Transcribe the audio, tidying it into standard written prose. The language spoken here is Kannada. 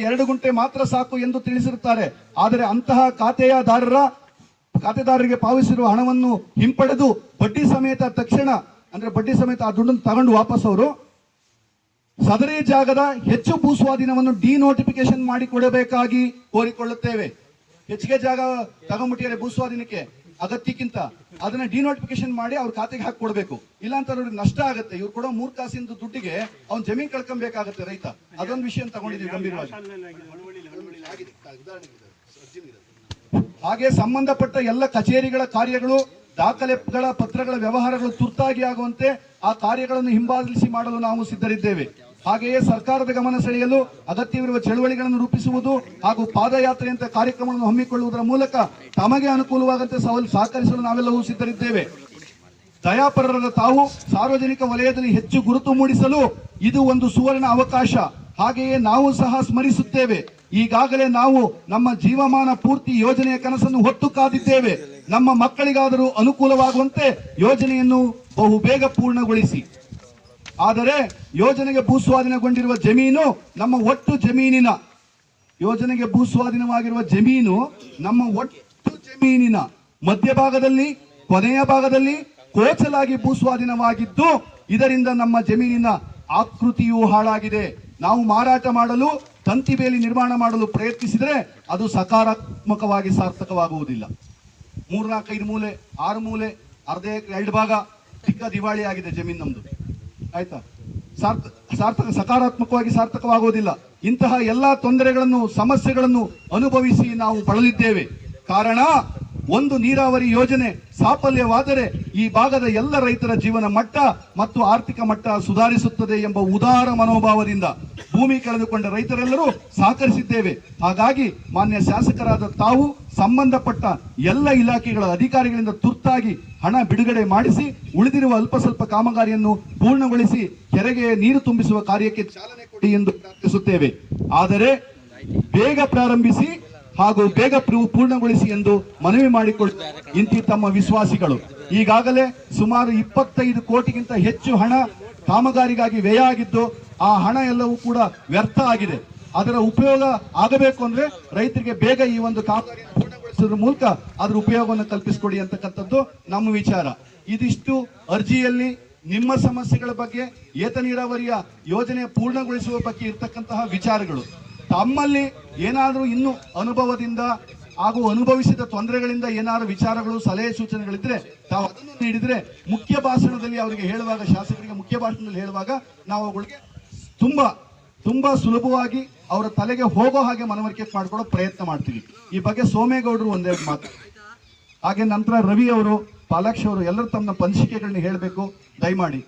2 ಗುಂಟೆ ಮಾತ್ರ ಸಾಕು ಎಂದು ತಿಳಿಸಿರುತ್ತಾರೆ. ಆದರೆ ಅಂತಹ ಖಾತೆದಾರರಿಗೆ ಪಾವತಿಸಿರುವ ಹಣವನ್ನು ಹಿಂಪಡೆದು ಬಡ್ಡಿ ಸಮೇತ ತಕ್ಷಣ ಅಂದ್ರೆ ಬಡ್ಡಿ ಸಮೇತ ಆ ದುಡ್ಡನ್ನು ತಗೊಂಡು ವಾಪಸ್ ಅವರು ಸದರಿ ಜಾಗದ ಹೆಚ್ಚು ಭೂಸ್ವಾಧೀನವನ್ನು ಡಿನೋಟಿಫಿಕೇಶನ್ ಮಾಡಿ ಕೊಡಬೇಕಾಗಿ ಕೋರಿಕೊಳ್ಳುತ್ತೇವೆ. ಹೆಚ್ಚಿಗೆ ಜಾಗ ತಗೊಂಡ್ಬಿಟ್ಟಿದ್ದಾರೆ ಭೂಸ್ವಾಧೀನಕ್ಕೆ ಅಗತ್ಯಕ್ಕಿಂತ, ಅದನ್ನ ಡಿನೋಟಿಫಿಕೇಶನ್ ಮಾಡಿ ಅವ್ರ ಖಾತೆಗೆ ಹಾಕಿ ಕೊಡಬೇಕು. ಇಲ್ಲ ಅಂತ ಅವ್ರಿಗೆ ನಷ್ಟ ಆಗುತ್ತೆ. ಇವ್ರು ಕೊಡೋ 3 ಕಾಸಿನ ದುಡ್ಡಿಗೆ ಅವ್ನು ಜಮೀನ್ ಕಳ್ಕೊಬೇಕಾಗತ್ತೆ ರೈತ. ಅದೊಂದು ವಿಷಯ ತಗೊಂಡಿದ್ದೀವಿ ಗಂಭೀರವಾಗಿ. ಹಾಗೆ ಸಂಬಂಧಪಟ್ಟ ಎಲ್ಲ ಕಚೇರಿಗಳ ಕಾರ್ಯಗಳು, ದಾಖಲೆಗಳ ಪತ್ರಗಳ ವ್ಯವಹಾರಗಳು ತುರ್ತಾಗಿ ಆಗುವಂತೆ ಆ ಕಾರ್ಯಗಳನ್ನು ಹಿಂಬಾಲಿಸಿ ಮಾಡಲು ನಾವು ಸಿದ್ಧರಿದ್ದೇವೆ. ಹಾಗೆಯೇ ಸರ್ಕಾರದ ಗಮನ ಸೆಳೆಯಲು ಅಗತ್ಯವಿರುವ ಚಳವಳಿಗಳನ್ನು ರೂಪಿಸುವುದು ಹಾಗೂ ಪಾದಯಾತ್ರೆಯಂತಹ ಕಾರ್ಯಕ್ರಮಗಳನ್ನು ಹಮ್ಮಿಕೊಳ್ಳುವುದರ ಮೂಲಕ ತಮಗೆ ಅನುಕೂಲವಾದಂತೆ ಸಹಕರಿಸಲು ನಾವೆಲ್ಲವೂ ಸಿದ್ಧರಿದ್ದೇವೆ. ದಯಾಪರರಾದ ತಾವು ಸಾರ್ವಜನಿಕ ವಲಯದಲ್ಲಿ ಹೆಚ್ಚು ಗುರುತು ಮೂಡಿಸಲು ಇದು ಒಂದು ಸುವರ್ಣ ಅವಕಾಶ. ಹಾಗೆಯೇ ನಾವು ಸಹ ಸ್ಮರಿಸುತ್ತೇವೆ. ಈಗಾಗಲೇ ನಾವು ನಮ್ಮ ಜೀವಮಾನ ಪೂರ್ತಿ ಯೋಜನೆಯ ಕನಸನ್ನು ಹೊತ್ತು ಕಾದಿದ್ದೇವೆ. ನಮ್ಮ ಮಕ್ಕಳಿಗಾದರೂ ಅನುಕೂಲವಾಗುವಂತೆ ಯೋಜನೆಯನ್ನು ಬಹುಬೇಗ ಪೂರ್ಣಗೊಳಿಸಿ. ಆದರೆ ಯೋಜನೆಗೆ ಭೂಸ್ವಾಧೀನಗೊಂಡಿರುವ ಜಮೀನು ನಮ್ಮ ಒಟ್ಟು ಜಮೀನಿನ ಯೋಜನೆಗೆ ಭೂಸ್ವಾಧೀನವಾಗಿರುವ ಜಮೀನು ನಮ್ಮ ಒಟ್ಟು ಜಮೀನಿನ ಮಧ್ಯಭಾಗದಲ್ಲಿ ಕೊನೆಯ ಭಾಗದಲ್ಲಿ ಕೋಚಲಾಗಿ ಭೂಸ್ವಾಧೀನವಾಗಿದ್ದು, ಇದರಿಂದ ನಮ್ಮ ಜಮೀನಿನ ಆಕೃತಿಯೂ ಹಾಳಾಗಿದೆ. ನಾವು ಮಾರಾಟ ಮಾಡಲು ತಂತಿ ಬೇಲಿ ನಿರ್ಮಾಣ ಮಾಡಲು ಪ್ರಯತ್ನಿಸಿದರೆ ಅದು ಸಕಾರಾತ್ಮಕವಾಗಿ ಸಾರ್ಥಕವಾಗುವುದಿಲ್ಲ. 3-4-5 ಮೂಲೆ 6 ಮೂಲೆ ಅರ್ಧ ಎಕರೆ 2 ಭಾಗ ಚಿಕ್ಕ ದಿವಾಳಿ ಆಗಿದೆ ಜಮೀನು ನಮ್ದು. ಆಯ್ತಾ? ಸಕಾರಾತ್ಮಕವಾಗಿ ಸಾರ್ಥಕವಾಗುವುದಿಲ್ಲ. ಇಂತಹ ಎಲ್ಲಾ ತೊಂದರೆಗಳನ್ನು ಸಮಸ್ಯೆಗಳನ್ನು ಅನುಭವಿಸಿ ನಾವು ಬಳಲಿದ್ದೇವೆ. ಕಾರಣ ಒಂದು ನೀರಾವರಿ ಯೋಜನೆ ಸಾಫಲ್ಯವಾದರೆ ಈ ಭಾಗದ ಎಲ್ಲ ರೈತರ ಜೀವನ ಮಟ್ಟ ಮತ್ತು ಆರ್ಥಿಕ ಮಟ್ಟ ಸುಧಾರಿಸುತ್ತದೆ ಎಂಬ ಉದಾರ ಮನೋಭಾವದಿಂದ ಭೂಮಿ ಕಳೆದುಕೊಂಡ ರೈತರೆಲ್ಲರೂ ಸಹಕರಿಸಿದ್ದೇವೆ. ಹಾಗಾಗಿ ಮಾನ್ಯ ಶಾಸಕರಾದ ತಾವು ಸಂಬಂಧಪಟ್ಟ ಎಲ್ಲ ಇಲಾಖೆಗಳ ಅಧಿಕಾರಿಗಳಿಂದ ತುರ್ತಾಗಿ ಹಣ ಬಿಡುಗಡೆ ಮಾಡಿಸಿ ಉಳಿದಿರುವ ಅಲ್ಪ ಸ್ವಲ್ಪ ಕಾಮಗಾರಿಯನ್ನು ಪೂರ್ಣಗೊಳಿಸಿ ಕೆರೆಗೆ ನೀರು ತುಂಬಿಸುವ ಕಾರ್ಯಕ್ಕೆ ಚಾಲನೆ ಕೊಡಿ ಎಂದು ಪ್ರಾರ್ಥಿಸುತ್ತೇವೆ. ಆದರೆ ಬೇಗ ಪ್ರಾರಂಭಿಸಿ ಹಾಗೂ ಬೇಗ ಪೂರ್ಣಗೊಳಿಸಿ ಎಂದು ಮನವಿ ಮಾಡಿಕೊಳ್ಳುತ್ತಾರೆ ಇಂತಿ ತಮ್ಮ ವಿಶ್ವಾಸಿಗಳು. ಈಗಾಗಲೇ ಸುಮಾರು 25 ಕೋಟಿಗಿಂತ ಹೆಚ್ಚು ಹಣ ಕಾಮಗಾರಿಗಾಗಿ ವ್ಯಯ ಆಗಿದ್ದು, ಆ ಹಣ ಎಲ್ಲವೂ ಕೂಡ ವ್ಯರ್ಥ ಆಗಿದೆ. ಅದರ ಉಪಯೋಗ ಆಗಬೇಕು ಅಂದ್ರೆ ರೈತರಿಗೆ ಬೇಗ ಈ ಒಂದು ಕಾಮಗಾರಿಯನ್ನು ಪೂರ್ಣಗೊಳಿಸುವುದರ ಮೂಲಕ ಅದರ ಉಪಯೋಗವನ್ನು ಕಲ್ಪಿಸಿಕೊಡಿ ಅಂತಕ್ಕಂಥದ್ದು ನಮ್ಮ ವಿಚಾರ. ಇದಿಷ್ಟು ಅರ್ಜಿಯಲ್ಲಿ ನಿಮ್ಮ ಸಮಸ್ಯೆಗಳ ಬಗ್ಗೆ, ಏತ ನೀರಾವರಿಯ ಯೋಜನೆ ಪೂರ್ಣಗೊಳಿಸುವ ಬಗ್ಗೆ ಇರತಕ್ಕಂತಹ ವಿಚಾರಗಳು. ತಮ್ಮಲ್ಲಿ ಏನಾದರೂ ಇನ್ನು ಅನುಭವದಿಂದ ಹಾಗೂ ಅನುಭವಿಸಿದ ತೊಂದರೆಗಳಿಂದ ಏನಾದರೂ ವಿಚಾರಗಳು, ಸಲಹೆ ಸೂಚನೆಗಳಿದ್ರೆ ತಾವು ಅದನ್ನು ನೀಡಿದ್ರೆ ಮುಖ್ಯ ಭಾಷಣದಲ್ಲಿ ಅವರಿಗೆ ಹೇಳುವಾಗ, ಶಾಸಕರಿಗೆ ಮುಖ್ಯ ಭಾಷಣದಲ್ಲಿ ಹೇಳುವಾಗ ನಾವು ಅವುಗಳಿಗೆ ತುಂಬಾ ಸುಲಭವಾಗಿ ಅವರ ತಲೆಗೆ ಹೋಗೋ ಹಾಗೆ ಮನವರಿಕೆ ಮಾಡ್ಕೊಳ್ಳೋ ಪ್ರಯತ್ನ ಮಾಡ್ತೀವಿ. ಈ ಬಗ್ಗೆ ಸೋಮೇಗೌಡರು ಒಂದೆರಡು ಮಾತು, ಹಾಗೆ ನಂತರ ರವಿ ಅವರು, ಪಾಲಾಕ್ಷ ಅವರು ಎಲ್ಲರೂ ತಮ್ಮ ಅನಿಸಿಕೆಗಳನ್ನ ಹೇಳಬೇಕು ದಯಮಾಡಿ.